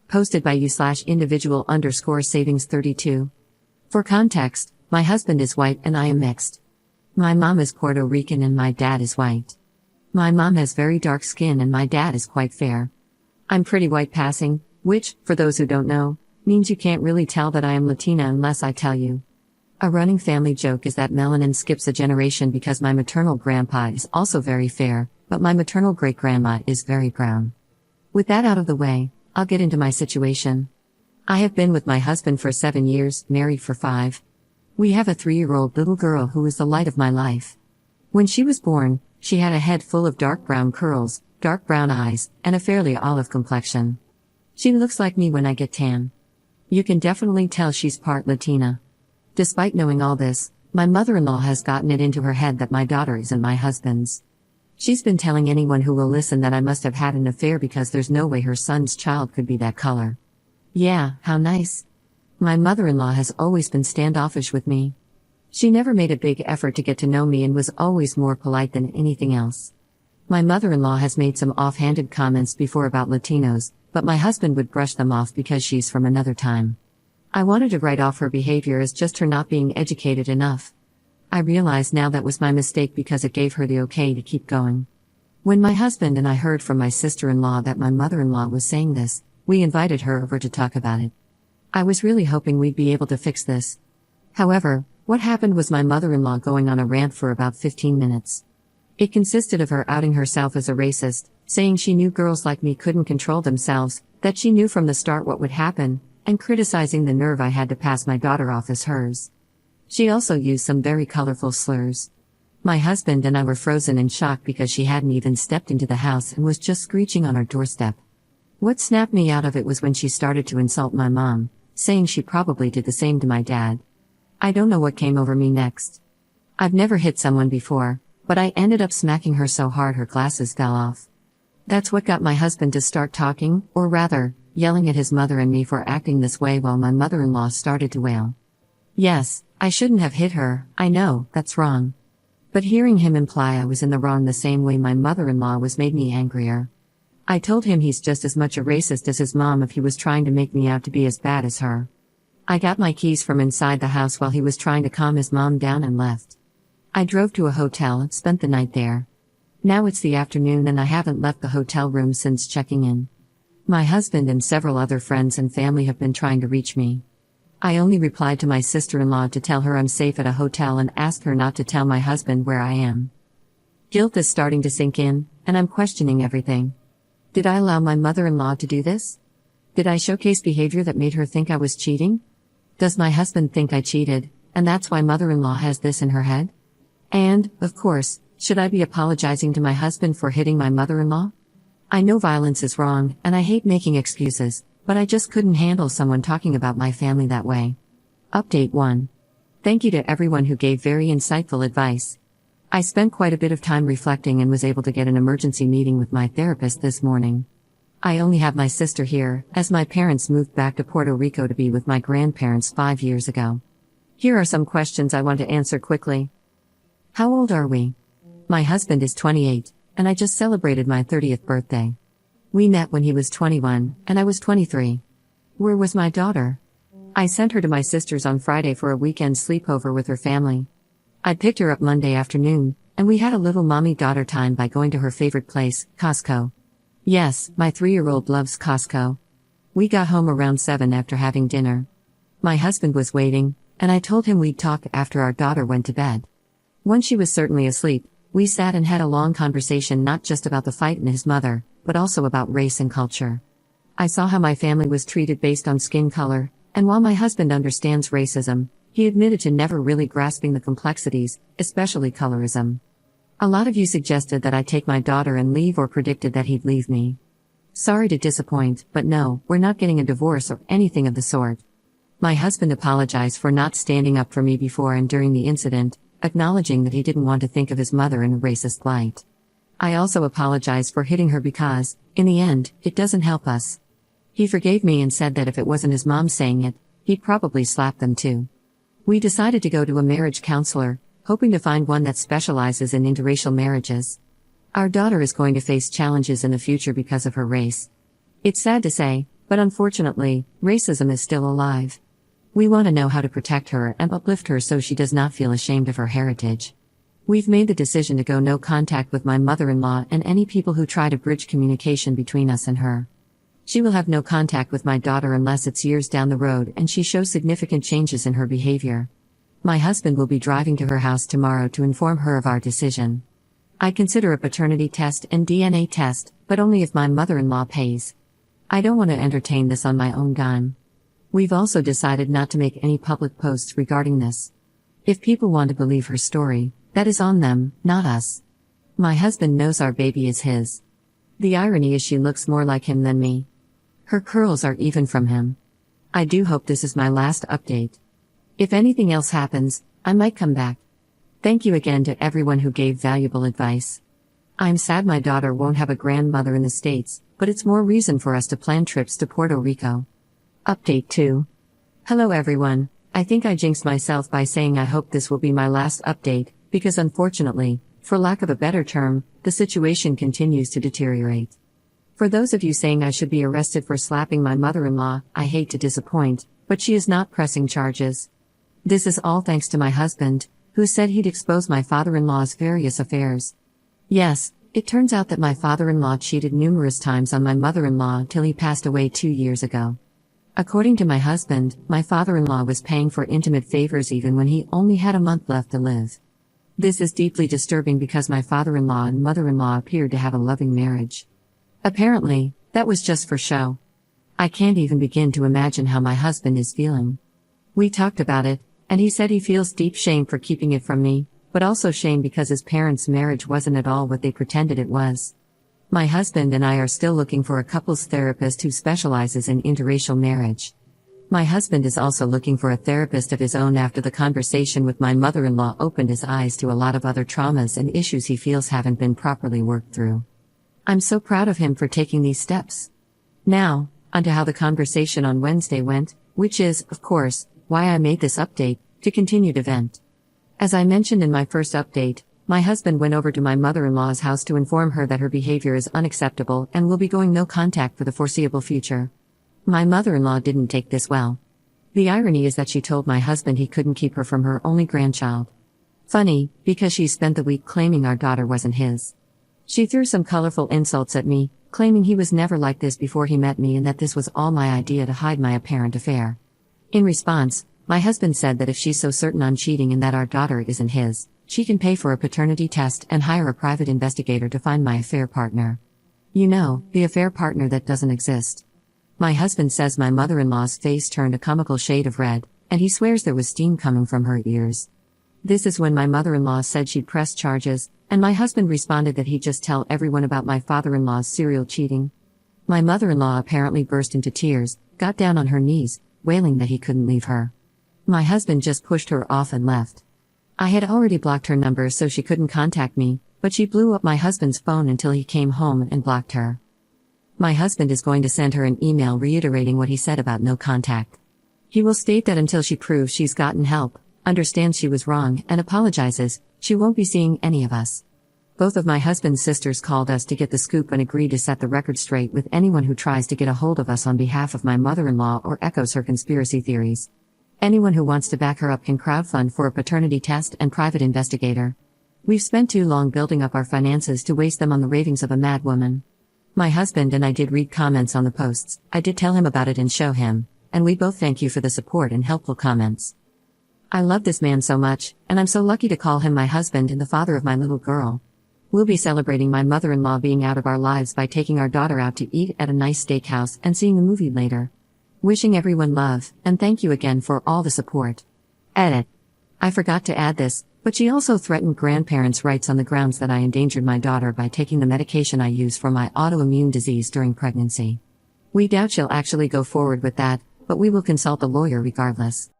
Posted by you/individual_savings32. For context, my husband is white and I am mixed. My mom is Puerto Rican and my dad is white. My mom has very dark skin and my dad is quite fair. I'm pretty white passing, which, for those who don't know, means you can't really tell that I am Latina unless I tell you. A running family joke is that melanin skips a generation because my maternal grandpa is also very fair, but my maternal great-grandma is very brown. With that out of the way, I'll get into my situation. I have been with my husband for 7 years, married for 5. We have a 3-year-old little girl who is the light of my life. When she was born, she had a head full of dark brown curls, dark brown eyes, and a fairly olive complexion. She looks like me when I get tan. You can definitely tell she's part Latina. Despite knowing all this, my mother-in-law has gotten it into her head that my daughter isn't my husband's. She's been telling anyone who will listen that I must have had an affair because there's no way her son's child could be that color. Yeah, how nice. My mother-in-law has always been standoffish with me. She never made a big effort to get to know me and was always more polite than anything else. My mother-in-law has made some offhanded comments before about Latinos, but my husband would brush them off because she's from another time. I wanted to write off her behavior as just her not being educated enough. I realize now that was my mistake because it gave her the okay to keep going. When my husband and I heard from my sister-in-law that my mother-in-law was saying this, we invited her over to talk about it. I was really hoping we'd be able to fix this. However, what happened was my mother-in-law going on a rant for about 15 minutes. It consisted of her outing herself as a racist, saying she knew girls like me couldn't control themselves, that she knew from the start what would happen, and criticizing the nerve I had to pass my daughter off as hers. She also used some very colorful slurs. My husband and I were frozen in shock because she hadn't even stepped into the house and was just screeching on our doorstep. What snapped me out of it was when she started to insult my mom, saying she probably did the same to my dad. I don't know what came over me next. I've never hit someone before, but I ended up smacking her so hard her glasses fell off. That's what got my husband to start talking, or rather, yelling at his mother and me for acting this way while my mother-in-law started to wail. Yes, I shouldn't have hit her, I know, that's wrong. But hearing him imply I was in the wrong the same way my mother-in-law was made me angrier. I told him he's just as much a racist as his mom if he was trying to make me out to be as bad as her. I got my keys from inside the house while he was trying to calm his mom down and left. I drove to a hotel and spent the night there. Now it's the afternoon and I haven't left the hotel room since checking in. My husband and several other friends and family have been trying to reach me. I only replied to my sister-in-law to tell her I'm safe at a hotel and ask her not to tell my husband where I am. Guilt is starting to sink in, and I'm questioning everything. Did I allow my mother-in-law to do this? Did I showcase behavior that made her think I was cheating? Does my husband think I cheated, and that's why mother-in-law has this in her head? And, of course, should I be apologizing to my husband for hitting my mother-in-law? I know violence is wrong, and I hate making excuses, but I just couldn't handle someone talking about my family that way. Update 1. Thank you to everyone who gave very insightful advice. I spent quite a bit of time reflecting and was able to get an emergency meeting with my therapist this morning. I only have my sister here, as my parents moved back to Puerto Rico to be with my grandparents 5 years ago. Here are some questions I want to answer quickly. How old are we? My husband is 28, and I just celebrated my 30th birthday. We met when he was 21, and I was 23. Where was my daughter? I sent her to my sister's on Friday for a weekend sleepover with her family. I picked her up Monday afternoon, and we had a little mommy-daughter time by going to her favorite place, Costco. Yes, my 3-year-old loves Costco. We got home around 7 after having dinner. My husband was waiting, and I told him we'd talk after our daughter went to bed. Once she was certainly asleep, we sat and had a long conversation not just about the fight and his mother, but also about race and culture. I saw how my family was treated based on skin color, and while my husband understands racism, he admitted to never really grasping the complexities, especially colorism. A lot of you suggested that I take my daughter and leave or predicted that he'd leave me. Sorry to disappoint, but no, we're not getting a divorce or anything of the sort. My husband apologized for not standing up for me before and during the incident, acknowledging that he didn't want to think of his mother in a racist light. I also apologized for hitting her because, in the end, it doesn't help us. He forgave me and said that if it wasn't his mom saying it, he'd probably slap them too. We decided to go to a marriage counselor, hoping to find one that specializes in interracial marriages. Our daughter is going to face challenges in the future because of her race. It's sad to say, But unfortunately, racism is still alive. We want to know how to protect her and uplift her so she does not feel ashamed of her heritage. We've made the decision to go no contact with my mother-in-law and any people who try to bridge communication between us and her. She will have no contact with my daughter unless it's years down the road and she shows significant changes in her behavior. My husband will be driving to her house tomorrow to inform her of our decision. I consider a paternity test and DNA test, but only if my mother-in-law pays. I don't want to entertain this on my own dime. We've also decided not to make any public posts regarding this. If people want to believe her story, that is on them, not us. My husband knows our baby is his. The irony is she looks more like him than me. Her curls are even from him. I do hope this is my last update. If anything else happens, I might come back. Thank you again to everyone who gave valuable advice. I'm sad my daughter won't have a grandmother in the States, but it's more reason for us to plan trips to Puerto Rico. Update 2. Hello everyone, I think I jinxed myself by saying I hope this will be my last update, because unfortunately, for lack of a better term, the situation continues to deteriorate. For those of you saying I should be arrested for slapping my mother-in-law, I hate to disappoint, but she is not pressing charges. This is all thanks to my husband, who said he'd expose my father-in-law's various affairs. Yes, it turns out that my father-in-law cheated numerous times on my mother-in-law till he passed away 2 years ago. According to my husband, my father-in-law was paying for intimate favors even when he only had a month left to live. This is deeply disturbing because my father-in-law and mother-in-law appeared to have a loving marriage. Apparently, that was just for show. I can't even begin to imagine how my husband is feeling. We talked about it, and he said he feels deep shame for keeping it from me, but also shame because his parents' marriage wasn't at all what they pretended it was. My husband and I are still looking for a couples therapist who specializes in interracial marriage. My husband is also looking for a therapist of his own after the conversation with my mother-in-law opened his eyes to a lot of other traumas and issues he feels haven't been properly worked through. I'm so proud of him for taking these steps. Now, onto how the conversation on Wednesday went, which is, of course, why I made this update, to continue to vent. As I mentioned in my first update, my husband went over to my mother-in-law's house to inform her that her behavior is unacceptable and will be going no contact for the foreseeable future. My mother-in-law didn't take this well. The irony is that she told my husband he couldn't keep her from her only grandchild. Funny, because she spent the week claiming our daughter wasn't his. She threw some colorful insults at me, claiming he was never like this before he met me and that this was all my idea to hide my apparent affair. In response, my husband said that if she's so certain on cheating and that our daughter isn't his, she can pay for a paternity test and hire a private investigator to find my affair partner. You know, the affair partner that doesn't exist. My husband says my mother-in-law's face turned a comical shade of red, and he swears there was steam coming from her ears. This is when my mother-in-law said she'd press charges, and my husband responded that he'd just tell everyone about my father-in-law's serial cheating. My mother-in-law apparently burst into tears, got down on her knees, wailing that he couldn't leave her. My husband just pushed her off and left. I had already blocked her number so she couldn't contact me, but she blew up my husband's phone until he came home and blocked her. My husband is going to send her an email reiterating what he said about no contact. He will state that until she proves she's gotten help, understands she was wrong, and apologizes, she won't be seeing any of us. Both of my husband's sisters called us to get the scoop and agreed to set the record straight with anyone who tries to get a hold of us on behalf of my mother-in-law or echoes her conspiracy theories. Anyone who wants to back her up can crowdfund for a paternity test and private investigator. We've spent too long building up our finances to waste them on the ravings of a mad woman. My husband and I did read comments on the posts, I did tell him about it and show him, and we both thank you for the support and helpful comments. I love this man so much, and I'm so lucky to call him my husband and the father of my little girl. We'll be celebrating my mother-in-law being out of our lives by taking our daughter out to eat at a nice steakhouse and seeing a movie later. Wishing everyone love, and thank you again for all the support. Edit. I forgot to add this, but she also threatened grandparents' rights on the grounds that I endangered my daughter by taking the medication I use for my autoimmune disease during pregnancy. We doubt she'll actually go forward with that, but we will consult a lawyer regardless.